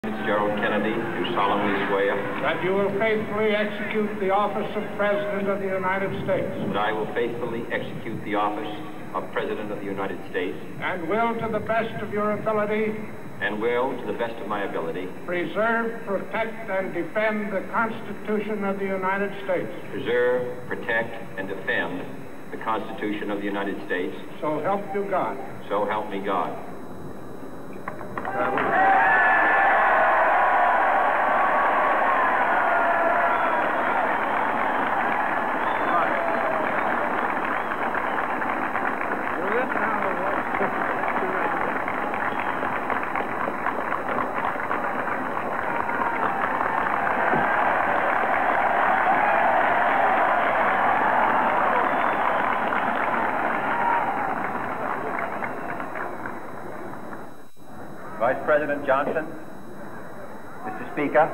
Gerald Kennedy, do solemnly swear that you will faithfully execute the office of President of the United States. that I will faithfully execute the office of President of the United States And will, to the best of your ability, and will, to the best of my ability, preserve, protect, and defend the Constitution of the United States. preserve, protect, and defend the Constitution of the United States. So help you God. So help me God. Vice President Johnson, Mr. Speaker,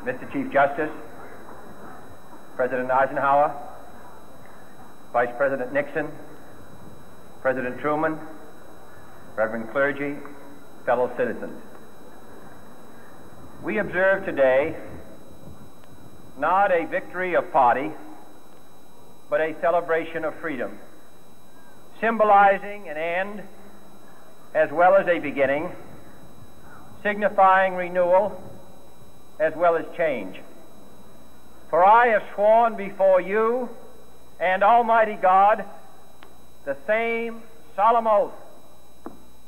Mr. Chief Justice, President Eisenhower, Vice President Nixon, President Truman, Reverend clergy, fellow citizens. We observe today not a victory of party, but a celebration of freedom, symbolizing an end as well as a beginning, signifying renewal as well as change. For I have sworn before you and Almighty God the same solemn oath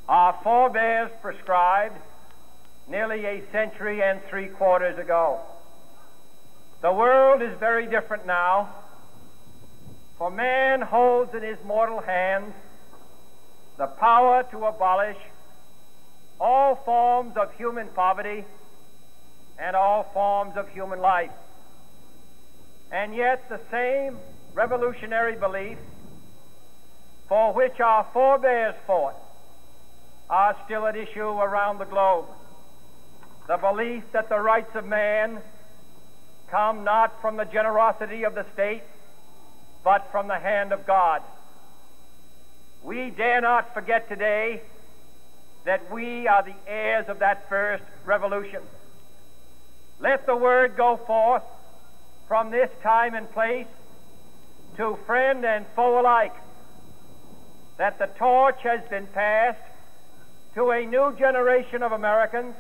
our forebears prescribed nearly a century and 3/4 ago. The world is very different now, for man holds in his mortal hands the power to abolish all forms of human poverty and all forms of human life. And yet the same revolutionary belief for which our forebears fought are still at issue around the globe. The belief that the rights of man come not from the generosity of the state, but from the hand of God. We dare not forget today that we are the heirs of that first revolution. Let the word go forth from this time and place to friend and foe alike that the torch has been passed to a new generation of Americans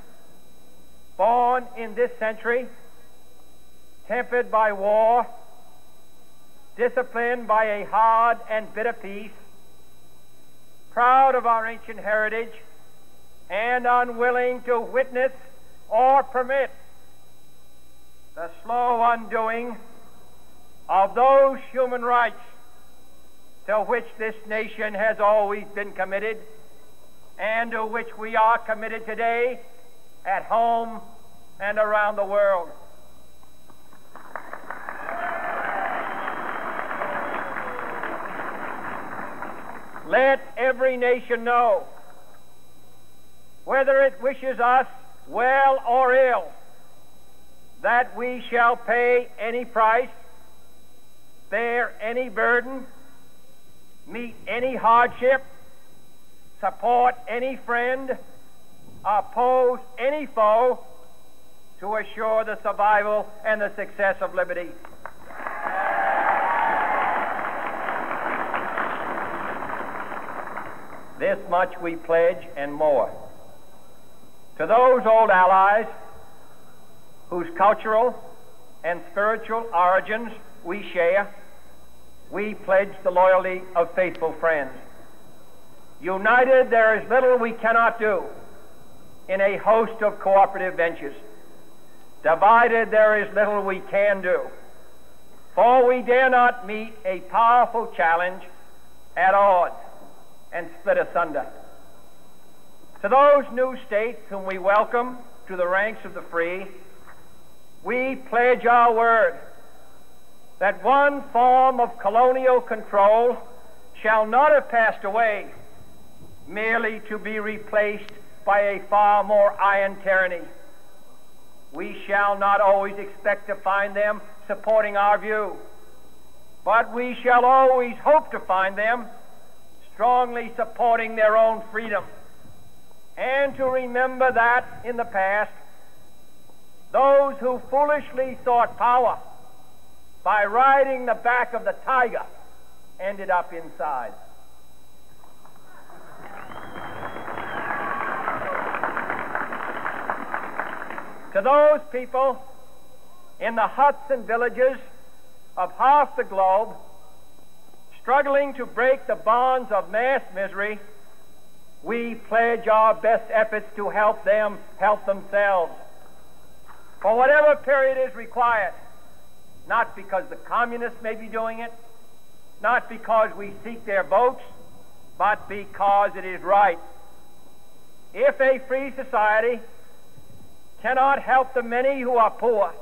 born in this century, tempered by war, disciplined by a hard and bitter peace, proud of our ancient heritage, and unwilling to witness or permit the slow undoing of those human rights to which this nation has always been committed and to which we are committed today at home and around the world. Let every nation know, whether it wishes us well or ill, that we shall pay any price, bear any burden, meet any hardship, support any friend, oppose any foe to assure the survival and the success of liberty. This much we pledge and more. To those old allies whose cultural and spiritual origins we share, we pledge the loyalty of faithful friends. United, there is little we cannot do in a host of cooperative ventures. Divided, there is little we can do, for we dare not meet a powerful challenge at odds and split asunder. To those new states whom we welcome to the ranks of the free, we pledge our word that one form of colonial control shall not have passed away, merely to be replaced by a far more iron tyranny. We shall not always expect to find them supporting our view, but we shall always hope to find them strongly supporting their own freedom and to remember that in the past, those who foolishly sought power by riding the back of the tiger ended up inside. To those people in the huts and villages of half the globe struggling to break the bonds of mass misery, we pledge our best efforts to help them help themselves for whatever period is required, not because the communists may be doing it, not because we seek their votes, but because it is right. If a free society cannot help the many who are poor,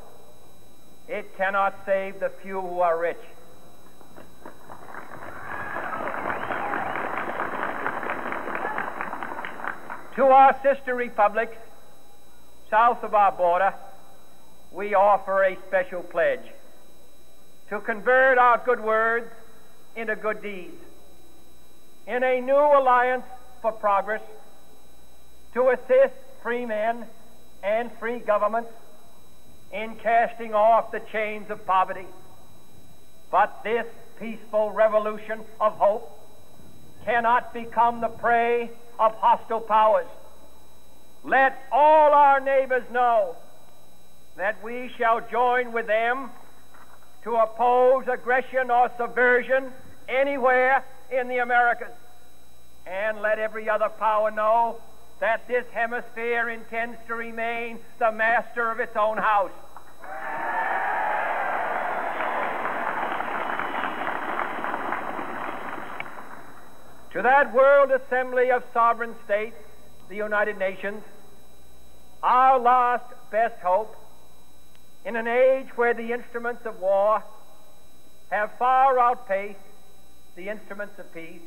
it cannot save the few who are rich. To our sister republics south of our border, we offer a special pledge to convert our good words into good deeds, in a new alliance for progress, to assist free men and free governments in casting off the chains of poverty. But this peaceful revolution of hope cannot become the prey of hostile powers. Let all our neighbors know that we shall join with them to oppose aggression or subversion anywhere in the Americas. And let every other power know that this hemisphere intends to remain the master of its own house. To that World Assembly of Sovereign States, the United Nations, our last best hope, in an age where the instruments of war have far outpaced the instruments of peace,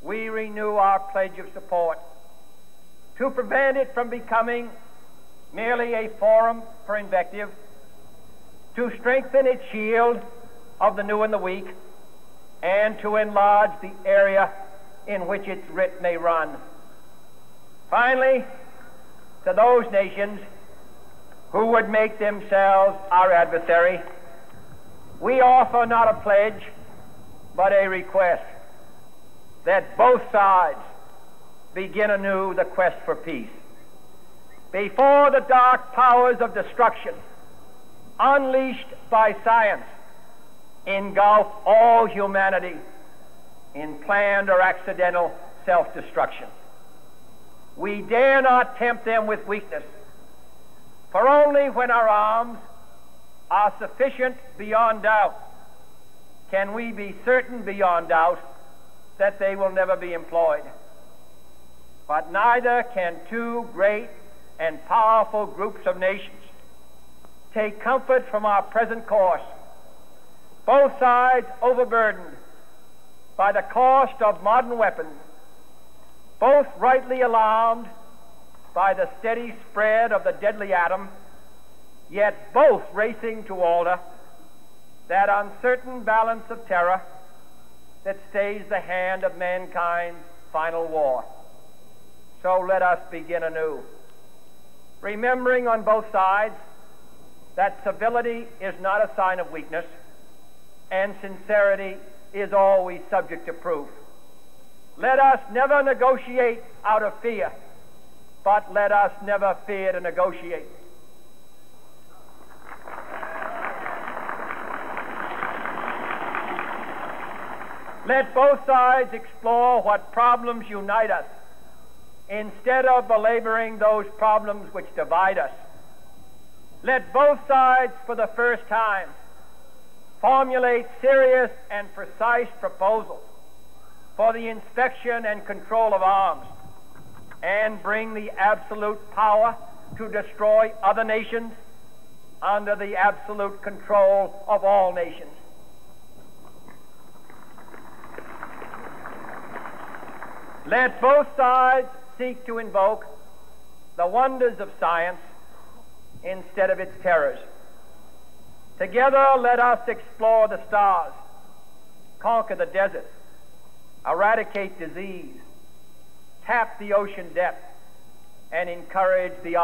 we renew our pledge of support to prevent it from becoming merely a forum for invective, to strengthen its shield of the new and the weak, and to enlarge the area in which its writ may run. Finally, to those nations who would make themselves our adversary, we offer not a pledge, but a request that both sides begin anew the quest for peace. Before the dark powers of destruction, unleashed by science, engulf all humanity in planned or accidental self-destruction, we dare not tempt them with weakness, for only when our arms are sufficient beyond doubt can we be certain beyond doubt that they will never be employed. But neither can two great and powerful groups of nations take comfort from our present course, both sides overburdened by the cost of modern weapons, both rightly alarmed by the steady spread of the deadly atom, yet both racing to alter that uncertain balance of terror that stays the hand of mankind's final war. So let us begin anew, remembering on both sides that civility is not a sign of weakness, and sincerity is always subject to proof. Let us never negotiate out of fear, but let us never fear to negotiate. Let both sides explore what problems unite us, instead of belaboring those problems which divide us. Let both sides, for the first time, formulate serious and precise proposals for the inspection and control of arms, and bring the absolute power to destroy other nations under the absolute control of all nations. Let both sides seek to invoke the wonders of science instead of its terrors. Together, let us explore the stars, conquer the desert, eradicate disease, tap the ocean depth and encourage the